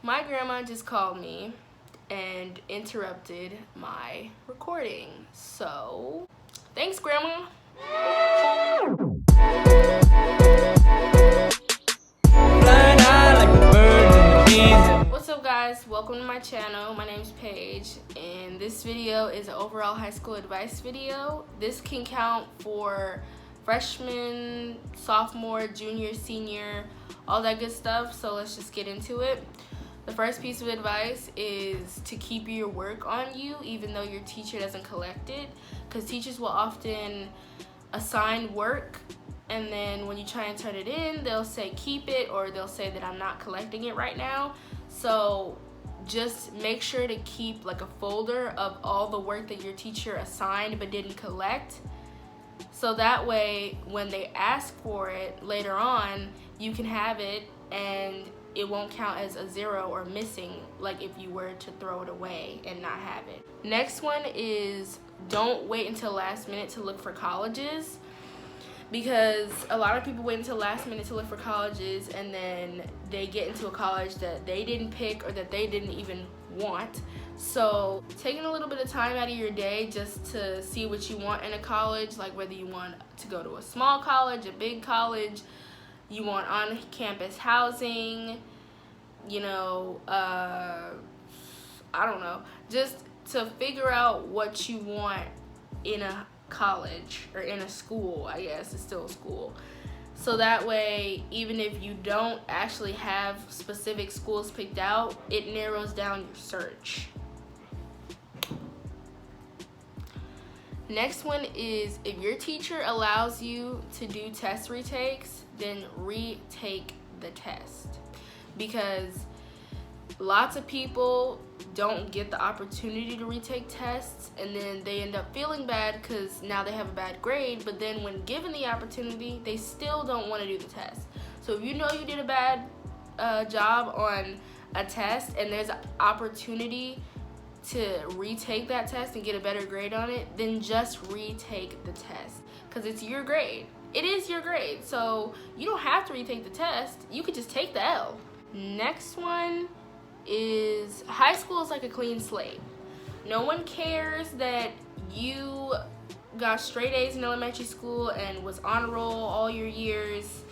My grandma just called me and interrupted my recording. So, thanks, Grandma. What's up, guys? Welcome to my channel. My name's Paige, and this video is an overall high school advice video. This can count for freshman, sophomore, junior, senior, all that good stuff. So let's just get into it. The first piece of advice is to keep your work on you even though your teacher doesn't collect it, because teachers will often assign work and then when you try and turn it in, they'll say keep it, or they'll say that I'm not collecting it right now. So just make sure to keep like a folder of all the work that your teacher assigned but didn't collect, so that way when they ask for it later on, you can have it and it won't count as a zero or missing, like if you were to throw it away and not have it. Next one is don't wait until last minute to look for colleges, because a lot of people wait until last minute to look for colleges and then they get into a college that they didn't pick or that they didn't even want. So taking a little bit of time out of your day just to see what you want in a college, like whether you want to go to a small college, a big college, you want on-campus housing, you know, I don't know, just to figure out what you want in a college or in a school. I guess it's still a school, so that way even if you don't actually have specific schools picked out, it narrows down your search. Next one is if your teacher allows you to do test retakes, then retake the test, because lots of people don't get the opportunity to retake tests and then they end up feeling bad because now they have a bad grade, but then when given the opportunity, they still don't want to do the test. So if you know you did a bad job on a test and there's an opportunity to retake that test and get a better grade on it, then just retake the test, because it's your grade. It is your grade, so you don't have to retake the test. You could just take the L. Next one is high school is like a clean slate. No one cares that you got straight A's in elementary school and was on a roll all your years.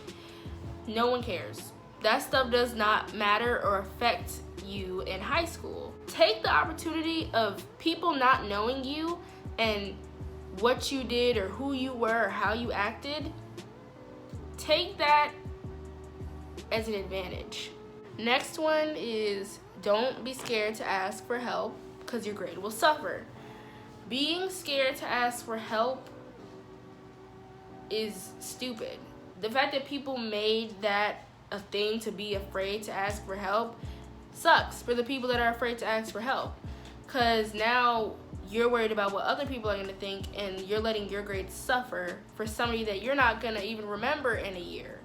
No one cares. That stuff does not matter or affect you in high school. Take the opportunity of people not knowing you and what you did or who you were or how you acted. Take that as an advantage. Next one is don't be scared to ask for help, because your grade will suffer. Being scared to ask for help is stupid. The fact that people made that a thing to be afraid to ask for help sucks for the people that are afraid to ask for help, because now you're worried about what other people are going to think and you're letting your grades suffer for somebody that you're not going to even remember in a year,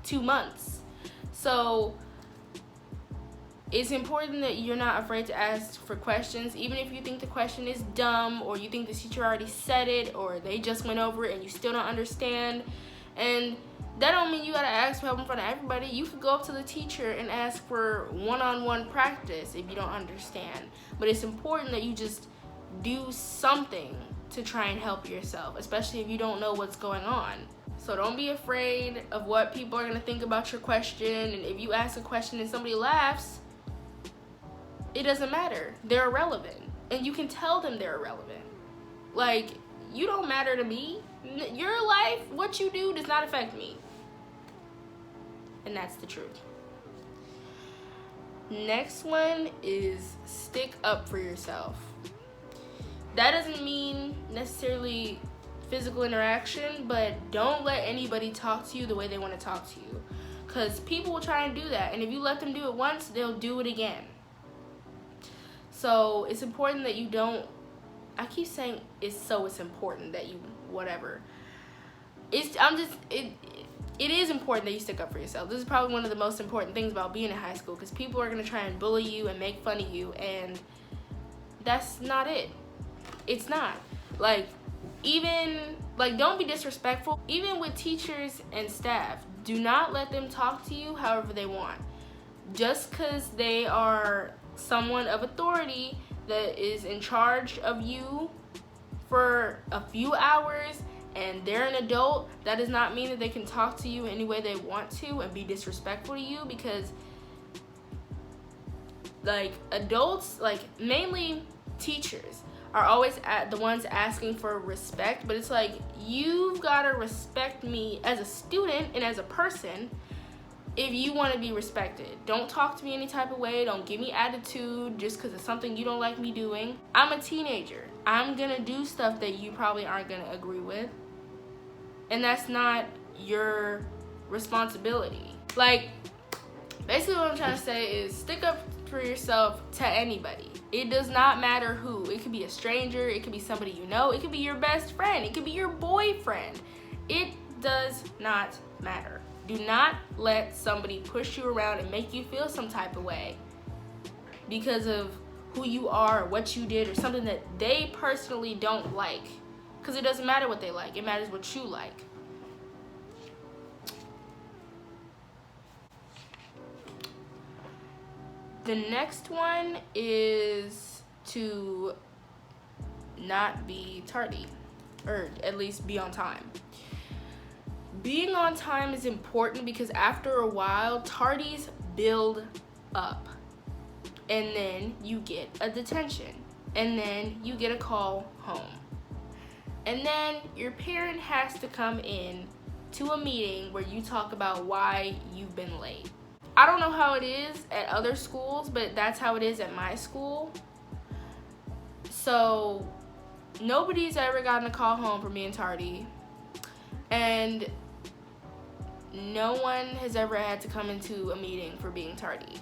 2 months. So it's important that you're not afraid to ask for questions, even if you think the question is dumb or you think the teacher already said it or they just went over it and you still don't understand. And that don't mean you gotta ask for help in front of everybody. You could go up to the teacher and ask for one-on-one practice if you don't understand. But it's important that you just do something to try and help yourself, especially if you don't know what's going on. So don't be afraid of what people are gonna think about your question. And if you ask a question and somebody laughs, it doesn't matter. They're irrelevant. And you can tell them they're irrelevant. Like, you don't matter to me. Your life, what you do, does not affect me. And that's the truth. Next one is stick up for yourself. That doesn't mean necessarily physical interaction, but don't let anybody talk to you the way they want to talk to you. Because people will try and do that. And if you let them do it once, they'll do it again. So it's important that you don't, I keep saying it's important that you, whatever. It is important that you stick up for yourself. This is probably one of the most important things about being in high school, because people are going to try and bully you and make fun of you, and that's not it. It's not. Like, don't be disrespectful. Even with teachers and staff, do not let them talk to you however they want. just because they are someone of authority that is in charge of you for a few hours and they're an adult, that does not mean that they can talk to you any way they want to and be disrespectful to you, because like adults, like mainly teachers, are always the ones asking for respect, but it's like, you've got to respect me as a student and as a person if you want to be respected. Don't talk to me any type of way. Don't give me attitude just because it's something you don't like me doing. I'm a teenager. I'm gonna do stuff that you probably aren't gonna agree with, and that's not your responsibility. Like, basically what I'm trying to say is, stick up for yourself to anybody. It does not matter who. It could be a stranger, it could be somebody you know, it could be your best friend, it could be your boyfriend. It does not matter. Do not let somebody push you around and make you feel some type of way because of who you are or what you did or something that they personally don't like. Because it doesn't matter what they like, it matters what you like. The next one is to not be tardy, or at least be on time. Being on time is important because after a while, tardies build up. And then you get a detention. And then you get a call home. And then your parent has to come in to a meeting where you talk about why you've been late. I don't know how it is at other schools, but that's how it is at my school. So nobody's ever gotten a call home for being tardy. And no one has ever had to come into a meeting for being tardy.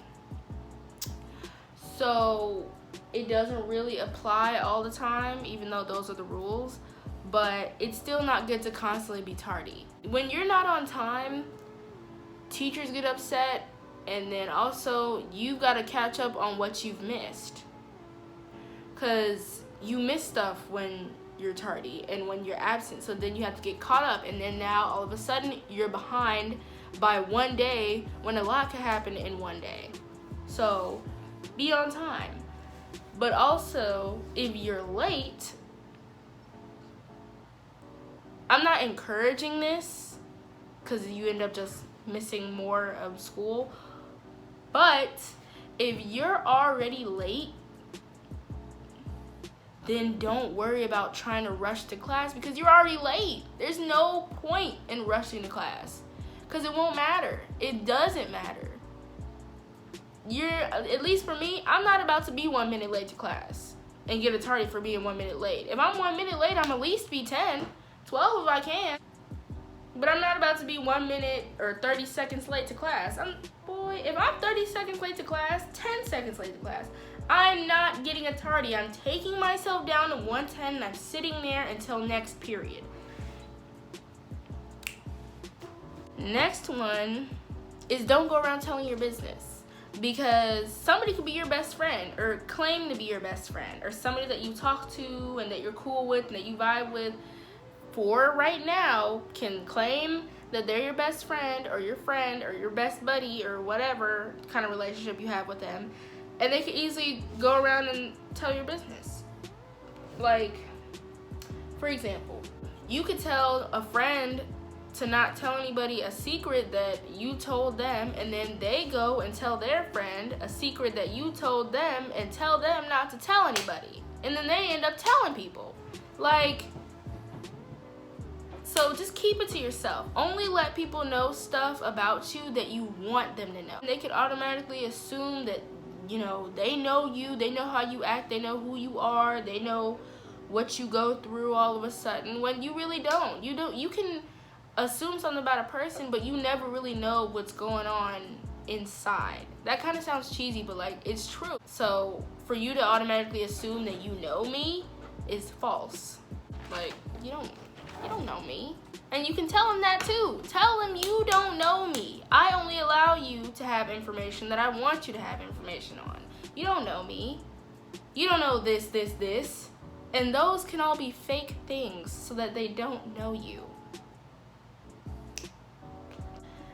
So it doesn't really apply all the time, even though those are the rules. But it's still not good to constantly be tardy. When you're not on time, teachers get upset, and then also you've got to catch up on what you've missed. Because you miss stuff when you're tardy and when you're absent, so then you have to get caught up, and then now all of a sudden you're behind by one day when a lot could happen in one day. So be on time. But also, if you're late, I'm not encouraging this because you end up just missing more of school, but if you're already late, then don't worry about trying to rush to class because you're already late. There's no point in rushing to class because it won't matter. It doesn't matter. At least for me, I'm not about to be 1 minute late to class and get a tardy for being 1 minute late. If I'm 1 minute late, I'm at least be 10, 12 if I can. But I'm not about to be 1 minute or 30 seconds late to class. If I'm 30 seconds late to class, 10 seconds late to class, I'm not getting a tardy. I'm taking myself down to 110 and I'm sitting there until next period. Next one is don't go around telling your business, because somebody could be your best friend or claim to be your best friend, or somebody that you talk to and that you're cool with and that you vibe with for right now can claim that they're your best friend or your best buddy or whatever kind of relationship you have with them, and they could easily go around and tell your business. Like, for example, you could tell a friend to not tell anybody a secret that you told them, and then they go and tell their friend a secret that you told them and tell them not to tell anybody, and then they end up telling people. Like, so just keep it to yourself. Only let people know stuff about you that you want them to know. They could automatically assume that, you know, they know you, they know how you act, they know who you are, they know what you go through all of a sudden, when you really don't. You can assume something about a person, but you never really know what's going on inside. That kind of sounds cheesy, but like, it's true. So for you to automatically assume that you know me is false. Like, you don't know me. And you can tell him that too. Tell him you don't know me. I only allow you to have information that I want you to have information on. You don't know me. You don't know this. And those can all be fake things so that they don't know you.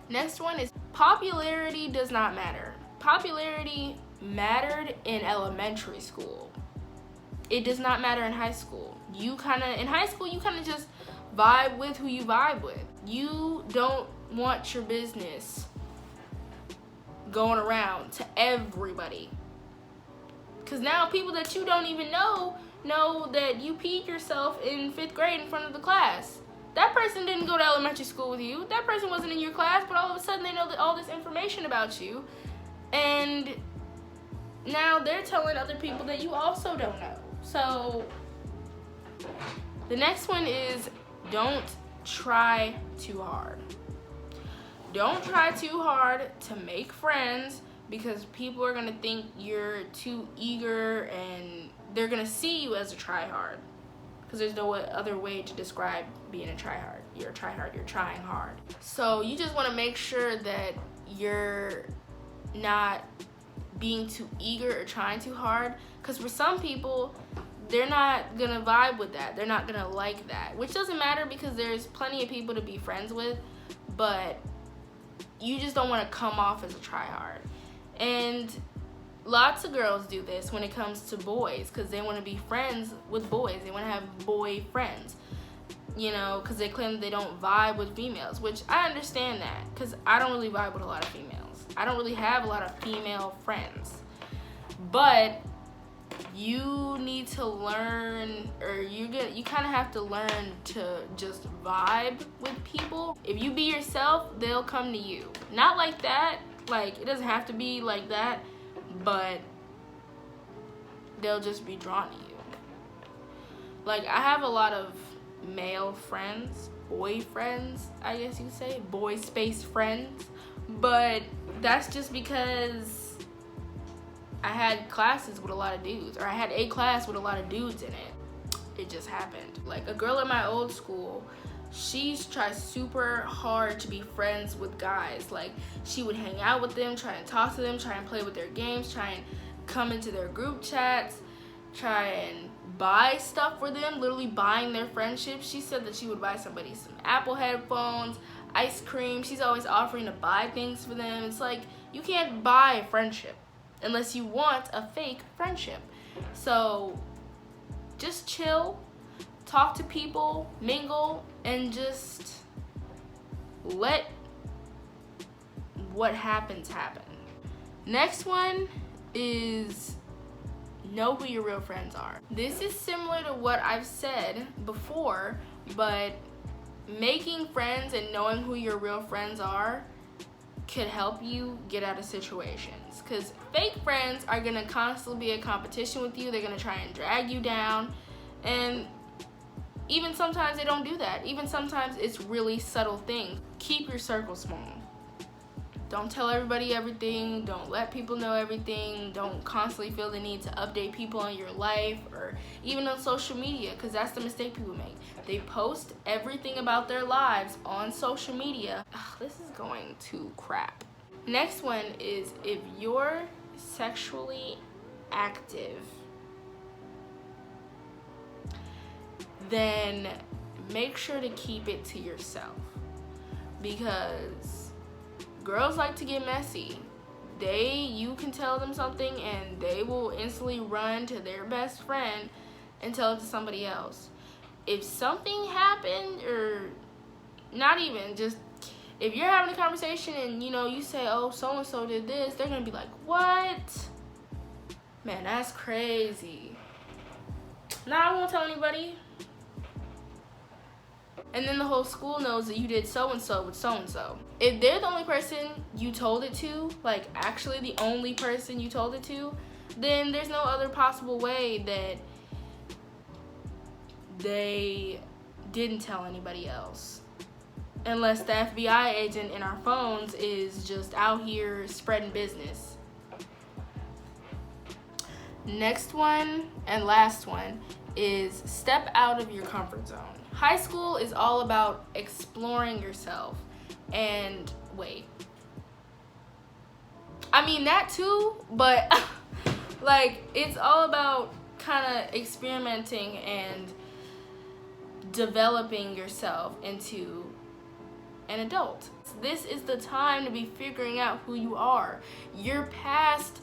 Next one is popularity does not matter. popularity mattered in elementary school. It does not matter in high school. In high school, you kind of just vibe with who you vibe with. You don't want your business going around to everybody. Because now people that you don't even know that you peed yourself in 5th grade in front of the class. That person didn't go to elementary school with you. That person wasn't in your class, but all of a sudden they know all this information about you. And now they're telling other people that you also don't know. So the next one is don't try too hard. Don't try too hard to make friends, because people are gonna think you're too eager and they're gonna see you as a tryhard. Because there's no other way to describe being a tryhard. You're a tryhard, you're trying hard. So you just wanna make sure that you're not being too eager or trying too hard. Because for some people, they're not gonna vibe with that. They're not gonna like that. Which doesn't matter, because there's plenty of people to be friends with. But you just don't wanna come off as a tryhard. And lots of girls do this when it comes to boys, because they want to be friends with boys. They want to have boy friends, because they claim that they don't vibe with females, which I understand that, because I don't really vibe with a lot of females. I don't really have a lot of female friends. But you need to learn, or you kind of have to learn to just vibe with people. If you be yourself, they'll come to you. Not like that. Like, it doesn't have to be like that, but they'll just be drawn to you. Like, I have a lot of male friends, boy friends, I guess you could say, boy space friends, but that's just because I had classes with a lot of dudes, or I had a class with a lot of dudes in it. It just happened. Like, a girl at my old school, she tries super hard to be friends with guys. Like, she would hang out with them, try and talk to them, try and play with their games, try and come into their group chats, try and buy stuff for them, literally buying their friendship. She said that she would buy somebody some Apple headphones, ice cream. She's always offering to buy things for them. It's like, you can't buy friendship unless you want a fake friendship. So just chill, talk to people, mingle, and just let what happens happen. Next one is know who your real friends are. This is similar to what I've said before, but making friends and knowing who your real friends are could help you get out of situations. Because fake friends are gonna constantly be in competition with you. They're gonna try and drag you down, and even sometimes they don't do that. Even sometimes it's really subtle things. Keep your circle small. Don't tell everybody everything. Don't let people know everything. Don't constantly feel the need to update people on your life, or even on social media, because that's the mistake people make. They post everything about their lives on social media. Ugh, this is going to crap. Next one is, if you're sexually active, then make sure to keep it to yourself, because girls like to get messy. You can tell them something and they will instantly run to their best friend and tell it to somebody else. If something happened, or not even, just if you're having a conversation and you say, oh, so-and-so did this, they're gonna be like, what? Man, that's crazy. Nah, I won't tell anybody. And then the whole school knows that you did so-and-so with so-and-so. If they're the only person you told it to, like actually the only person you told it to, then there's no other possible way that they didn't tell anybody else. Unless the FBI agent in our phones is just out here spreading business. Next one and last one is step out of your comfort zone. High school is all about exploring yourself. And I mean that too, but like, it's all about kind of experimenting and developing yourself into an adult. This is the time to be figuring out who you are. You're past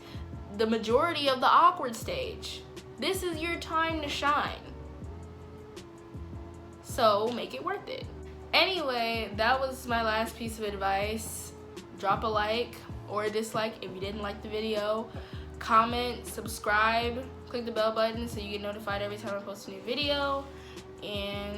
the majority of the awkward stage. This is your time to shine. So make it worth it. Anyway, that was my last piece of advice. Drop a like or a dislike if you didn't like the video. Comment, subscribe, click the bell button so you get notified every time I post a new video. And